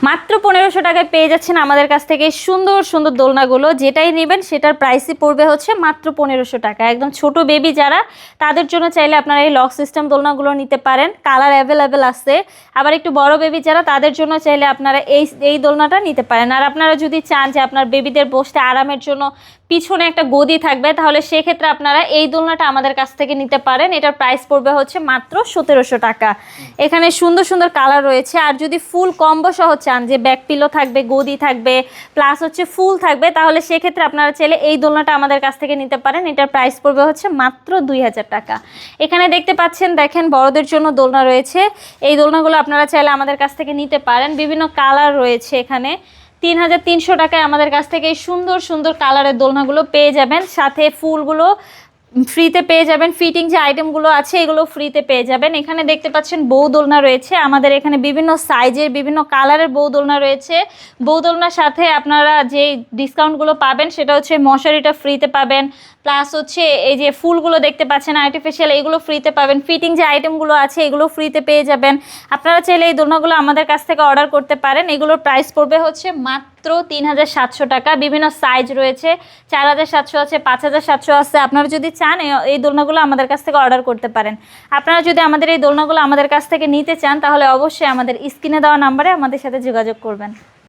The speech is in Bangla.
মাত্র 1500 টাকায় পেয়ে যাচ্ছেন আমাদের কাছ থেকে সুন্দর সুন্দর দোলনাগুলো। যেটাই নেবেন সেটার প্রাইসই পড়বে হচ্ছে মাত্র 1500 টাকা। একদম ছোট বেবি যারা, তাদের জন্য চাইলে আপনারা এই লক সিস্টেম দোলনাগুলো নিতে পারেন, কালার অ্যাভেলেবেল আছে। আবার একটু বড় বেবি যারা, তাদের জন্য চাইলে আপনারা এই দোলনাটা নিতে পারেন। আর আপনারা যদি চান যে আপনার বেবিদের বসতে আরামের জন্য পিছনে একটা গদি থাকবে, তাহলে সেক্ষেত্রে আপনারা এই দোলনাটা আমাদের কাছ থেকে নিতে পারেন। এটার প্রাইস পড়বে হচ্ছে মাত্র 1700 টাকা। এখানে সুন্দর সুন্দর কালার রয়েছে। আর যদি ফুল কম্বো সহ চান যে ব্যাক পিলো থাকবে, গদি থাকবে, প্লাস হচ্ছে ফুল থাকবে, তাহলে সেক্ষেত্রে আপনারা চাইলে এই দোলনাটা আমাদের কাছ থেকে নিতে পারেন। এটার প্রাইস পড়বে হচ্ছে মাত্র 2000 টাকা। এখানে দেখতে পাচ্ছেন, দেখেন বড়দের জন্য দোলনা রয়েছে। এই দোলনাগুলো আপনারা চাইলে আমাদের কাছ থেকে নিতে পারেন। বিভিন্ন কালার রয়েছে এখানে। 3300 টাকায় আমাদের কাছ থেকে এই সুন্দর সুন্দর কালারের দোলনাগুলো পেয়ে যাবেন। সাথে ফুলগুলো ফ্রিতে পেয়ে যাবেন। ফিটিং যে আইটেমগুলো আছে এগুলো ফ্রিতে পেয়ে যাবেন। এখানে দেখতে পাচ্ছেন বউ দোলনা রয়েছে আমাদের এখানে, বিভিন্ন সাইজের বিভিন্ন কালারের বউ দোলনা রয়েছে। বউ দোলনার সাথে আপনারা যে ডিসকাউন্টগুলো পাবেন সেটা হচ্ছে মশারিটা ফ্রিতে পাবেন, প্লাস হচ্ছে এই যে ফুলগুলো দেখতে পাচ্ছেন আর্টিফিশিয়াল, এগুলো ফ্রিতে পাবেন। ফিটিং যে আইটেমগুলো আছে এগুলো ফ্রিতে পেয়ে যাবেন। আপনারা চাইলে এই দোলনাগুলো আমাদের কাছ থেকে অর্ডার করতে পারেন। এগুলোর প্রাইস পড়বে হচ্ছে মাত্র 3700 টাকা। বিভিন্ন সাইজ রয়েছে, 4700 আছে, 5700 আছে। আপনারা যদি চান এই দোলনাগুলো আমাদের কাছ থেকে অর্ডার করতে পারেন। আপনারা যদি আমাদের এই দোলনাগুলো আমাদের কাছ থেকে নিতে চান, তাহলে অবশ্যই আমাদের স্ক্রিনে দেওয়া নাম্বারে আমাদের সাথে যোগাযোগ করবেন।